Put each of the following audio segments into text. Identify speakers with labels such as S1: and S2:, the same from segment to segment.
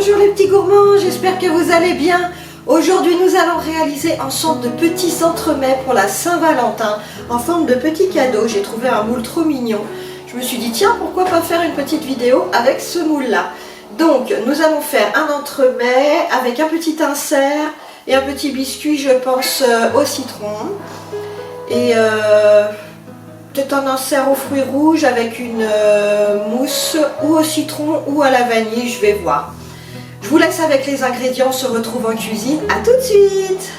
S1: Bonjour les petits gourmands, j'espère que vous allez bien. Aujourd'hui nous allons réaliser en sorte de petits entremets pour la Saint-Valentin en forme de petits cadeaux. J'ai trouvé un moule trop mignon. Je me suis dit tiens, pourquoi pas faire une petite vidéo avec ce moule là. Donc nous allons faire un entremets avec un petit insert et un petit biscuit, je pense au citron. Et peut-être un insert aux fruits rouges avec une mousse ou au citron ou à la vanille, je vais voir. Je vous laisse avec les ingrédients, on se retrouve en cuisine, à tout de suite.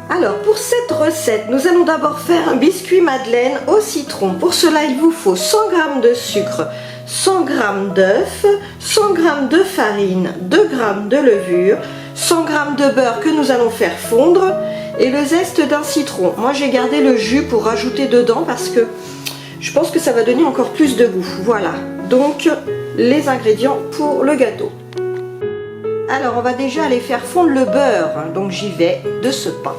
S1: Alors pour cette recette, nous allons d'abord faire un biscuit madeleine au citron. Pour cela, il vous faut 100 g de sucre, 100 g d'œufs, 100 g de farine, 2 g de levure, 100 g de beurre que nous allons faire fondre et le zeste d'un citron. Moi j'ai gardé le jus pour rajouter dedans parce que je pense que ça va donner encore plus de goût. Voilà, donc les ingrédients pour le gâteau. Alors on va déjà aller faire fondre le beurre, donc j'y vais de ce pas.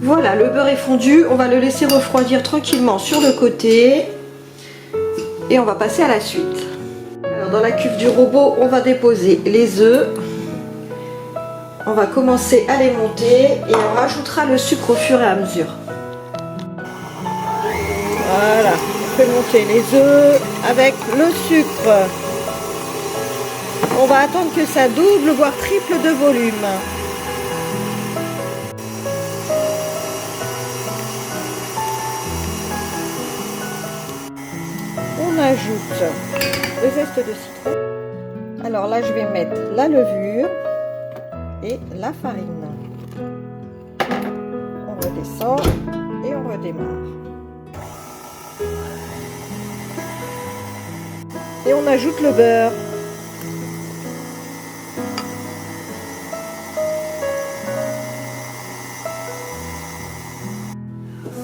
S1: Voilà, le beurre est fondu, on va le laisser refroidir tranquillement sur le côté et on va passer à la suite. Alors dans la cuve du robot, on va déposer les œufs. On va commencer à les monter et on rajoutera le sucre au fur et à mesure. Voilà, on fait monter les œufs avec le sucre. On va attendre que ça double, voire triple de volume. On ajoute le zeste de citron. Alors là, je vais mettre la levure et la farine. On redescend et on redémarre. Et on ajoute le beurre.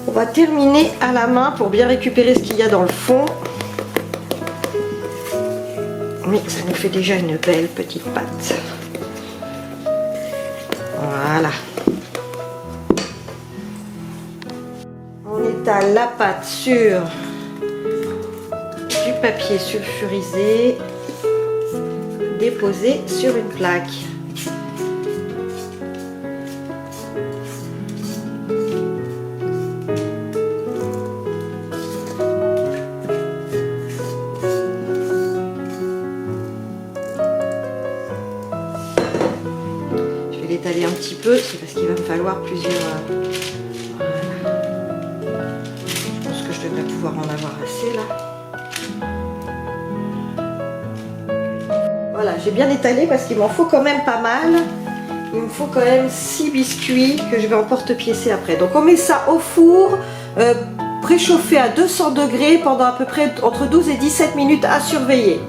S1: On va terminer à la main pour bien récupérer ce qu'il y a dans le fond. Mais ça nous fait déjà une belle petite pâte. Voilà. On étale la pâte sur du papier sulfurisé, déposé sur une plaque. L'étaler un petit peu, c'est parce qu'il va me falloir plusieurs. Voilà. Je pense que je devrais pouvoir en avoir assez là. Voilà, j'ai bien étalé parce qu'il m'en faut quand même pas mal. Il me faut quand même 6 biscuits que je vais emporte-piécer après. Donc on met ça au four, préchauffé à 200 degrés pendant à peu près entre 12 et 17 minutes à surveiller.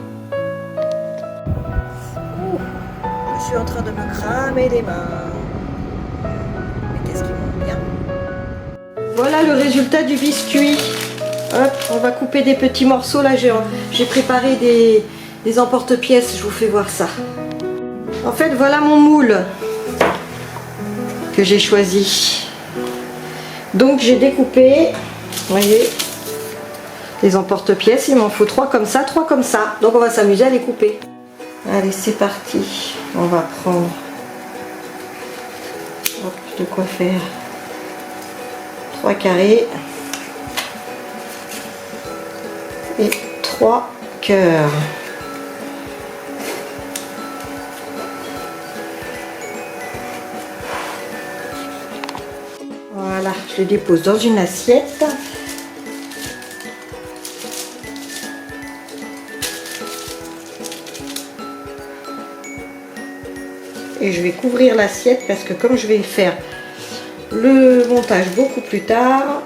S1: Je suis en train de me cramer les mains. Mais qu'est-ce qu'ils vont bien. Voilà le résultat du biscuit. Hop, on va couper des petits morceaux. Là, j'ai préparé des emporte-pièces. Je vous fais voir ça. En fait, voilà mon moule que j'ai choisi. Donc, j'ai découpé, vous voyez, les emporte-pièces. Il m'en faut 3 comme ça, 3 comme ça. Donc, on va s'amuser à les couper. Allez, c'est parti. On va prendre de quoi faire 3 carrés et 3 cœurs. Voilà, je les dépose dans une assiette. Et je vais couvrir l'assiette parce que comme je vais faire le montage beaucoup plus tard,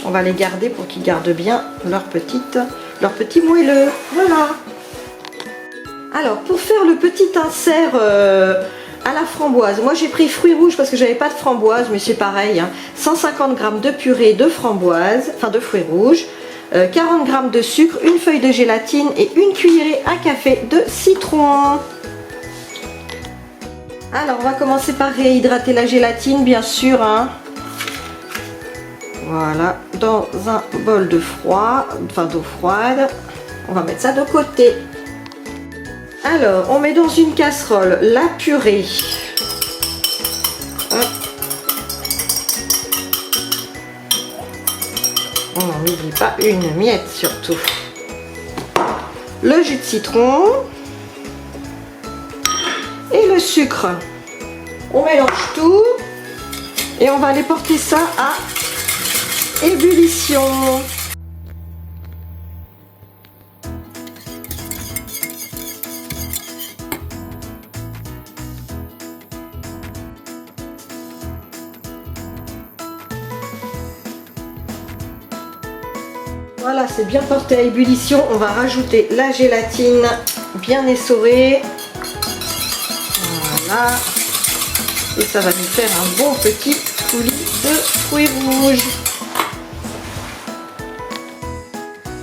S1: on va les garder pour qu'ils gardent bien leur petit moelleux. Voilà. Alors pour faire le petit insert à la framboise, moi j'ai pris fruits rouges parce que j'avais pas de framboise, mais c'est pareil, hein. 150 g de purée de framboise, enfin de fruits rouges, 40 g de sucre, une feuille de gélatine et une cuillerée à café de citron. Alors on va commencer par réhydrater la gélatine bien sûr, hein. Voilà, dans un bol de froid, enfin d'eau froide. On va mettre ça de côté. Alors, on met dans une casserole la purée. Hop. On n'en oublie pas une miette surtout. Le jus de citron. Et le sucre. On mélange tout. Et on va aller porter ça à ébullition. Voilà, c'est bien porté à ébullition. On va rajouter la gélatine bien essorée. Voilà. Et ça va nous faire un bon petit coulis de fruits rouges.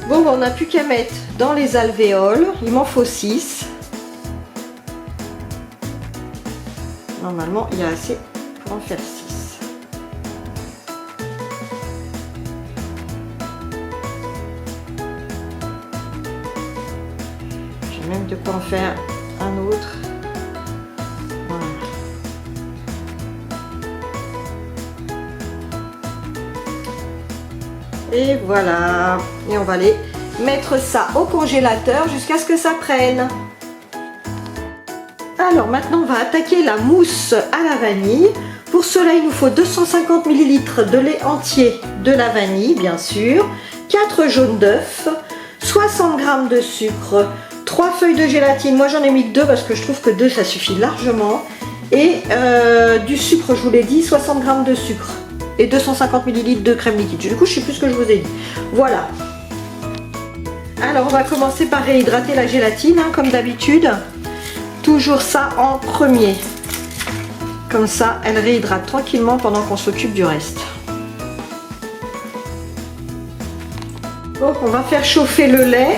S1: Bon, on n'a plus qu'à mettre dans les alvéoles. Il m'en faut 6. Normalement, il y a assez pour en faire 6. J'ai même de quoi en faire un autre. Voilà. Et voilà. Et on va aller mettre ça au congélateur jusqu'à ce que ça prenne. Alors maintenant on va attaquer la mousse à la vanille. Pour cela il nous faut 250 ml de lait entier, de la vanille bien sûr, 4 jaunes d'œufs, 60 g de sucre, 3 feuilles de gélatine, moi j'en ai mis que 2 parce que je trouve que 2 ça suffit largement, et du sucre, je vous l'ai dit, 60 g de sucre et 250 ml de crème liquide. Du coup je sais plus ce que je vous ai dit. Voilà. Alors on va commencer par réhydrater la gélatine hein, comme d'habitude. Toujours ça en premier. Comme ça, elle réhydrate tranquillement pendant qu'on s'occupe du reste. Bon, on va faire chauffer le lait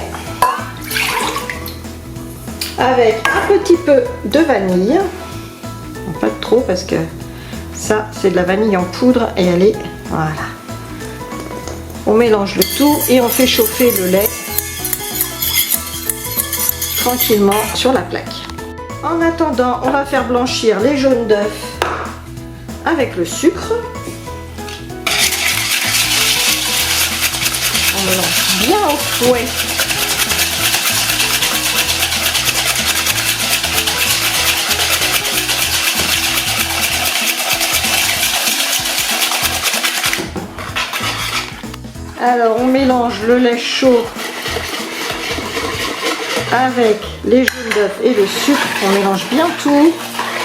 S1: avec un petit peu de vanille. Pas trop parce que ça, c'est de la vanille en poudre et elle est... Voilà. On mélange le tout et on fait chauffer le lait tranquillement sur la plaque. En attendant, on va faire blanchir les jaunes d'œufs avec le sucre. On mélange bien au fouet. Alors on mélange le lait chaud avec les jaunes d'œufs et le sucre, on mélange bien tout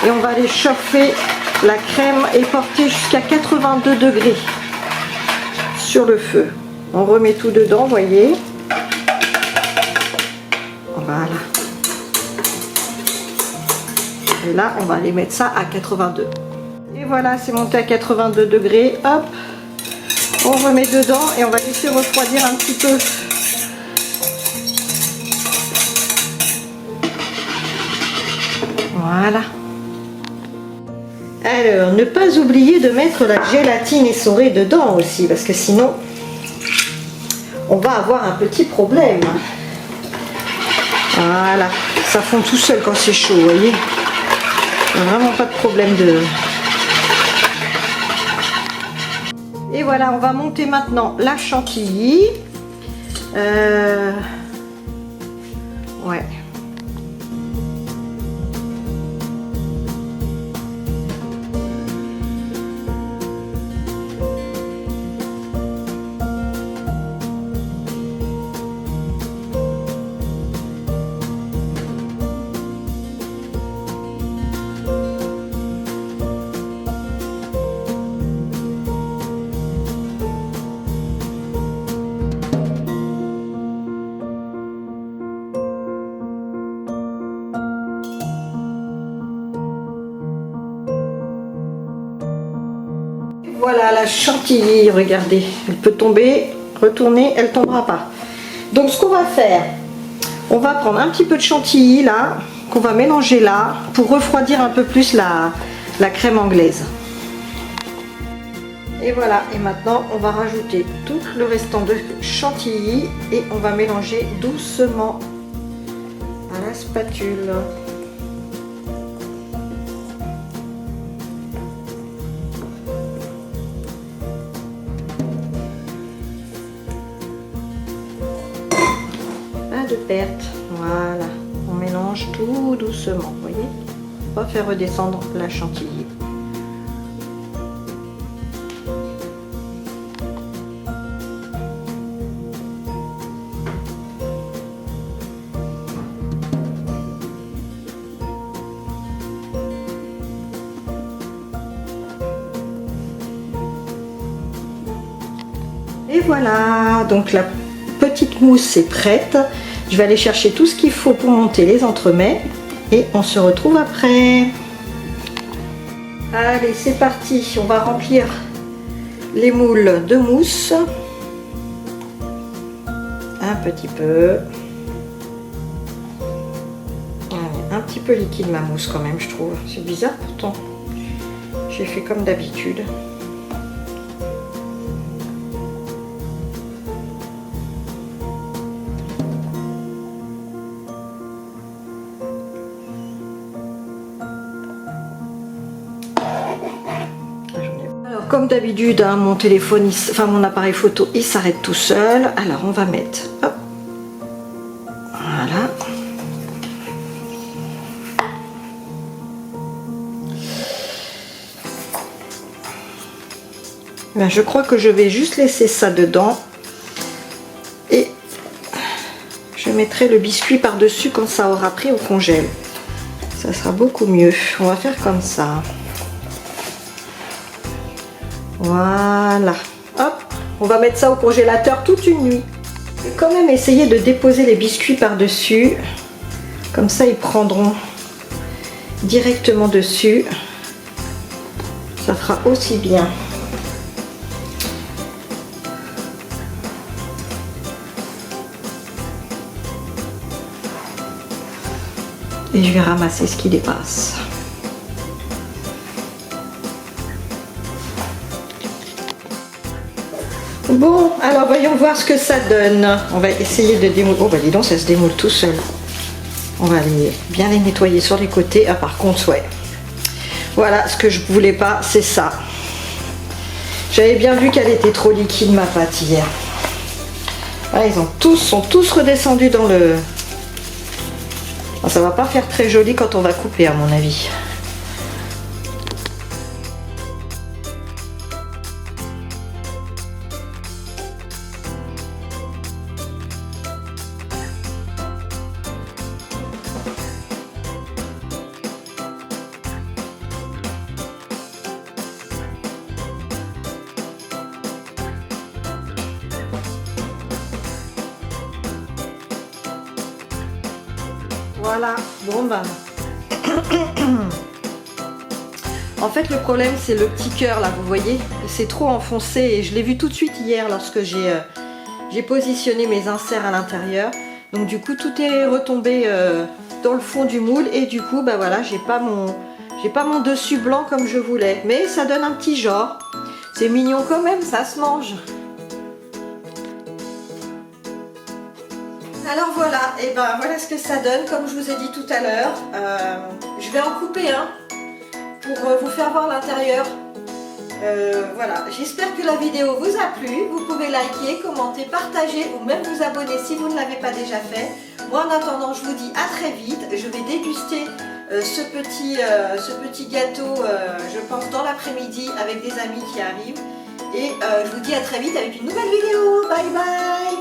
S1: et on va aller chauffer la crème et porter jusqu'à 82 degrés sur le feu. On remet tout dedans, voyez. Voilà. Et là, on va aller mettre ça à 82. Et voilà, c'est monté à 82 degrés. Hop, on remet dedans et on va laisser refroidir un petit peu. Voilà. Alors, ne pas oublier de mettre la gélatine essorée dedans aussi, parce que sinon, on va avoir un petit problème. Voilà, ça fond tout seul quand c'est chaud, vous voyez. Il n'y a vraiment pas de problème de... Et voilà, on va monter maintenant la chantilly. Ouais. Voilà la chantilly, regardez, elle peut tomber, retourner, elle ne tombera pas. Donc ce qu'on va faire, on va prendre un petit peu de chantilly là, qu'on va mélanger là, pour refroidir un peu plus la crème anglaise. Et voilà, et maintenant on va rajouter tout le restant de chantilly et on va mélanger doucement à la spatule. Pas de perte, voilà, on mélange tout doucement, vous voyez, on va faire redescendre la chantilly. Et voilà, donc la petite mousse est prête. Je vais aller chercher tout ce qu'il faut pour monter les entremets et on se retrouve après. Allez, c'est parti, on va remplir les moules de mousse. Un petit peu. Allez, un petit peu liquide ma mousse quand même, je trouve. C'est bizarre pourtant. J'ai fait comme d'habitude. Alors comme d'habitude, hein, mon téléphone, mon appareil photo, il s'arrête tout seul. Alors on va mettre, hop, voilà. Ben, je crois que je vais juste laisser ça dedans et je mettrai le biscuit par-dessus quand ça aura pris au congèle. Ça sera beaucoup mieux. On va faire comme ça. Voilà. Hop, on va mettre ça au congélateur toute une nuit. Je vais quand même essayer de déposer les biscuits par-dessus. Comme ça, ils prendront directement dessus. Ça fera aussi bien. Et je vais ramasser ce qui dépasse. Bon, alors voyons voir ce que ça donne. On va essayer de démouler. Oh bah dis donc, ça se démoule tout seul. On va bien les nettoyer sur les côtés. Ah par contre, ouais. Voilà, ce que je voulais pas, c'est ça. J'avais bien vu qu'elle était trop liquide ma pâte hier. Voilà, ils sont tous redescendus dans le... Ça va pas faire très joli quand on va couper à mon avis. Voilà, bon ben. En fait le problème c'est le petit cœur là, vous voyez, c'est trop enfoncé et je l'ai vu tout de suite hier lorsque j'ai positionné mes inserts à l'intérieur. Donc du coup tout est retombé dans le fond du moule et du coup bah voilà, j'ai pas mon dessus blanc comme je voulais. Mais ça donne un petit genre. C'est mignon quand même, ça se mange. Alors voilà, et ben voilà ce que ça donne, comme je vous ai dit tout à l'heure. Je vais en couper un pour vous faire voir l'intérieur. Voilà, j'espère que la vidéo vous a plu. Vous pouvez liker, commenter, partager ou même vous abonner si vous ne l'avez pas déjà fait. Moi en attendant, je vous dis à très vite. Je vais déguster ce petit gâteau, je pense dans l'après-midi avec des amis qui arrivent. Et je vous dis à très vite avec une nouvelle vidéo. Bye bye!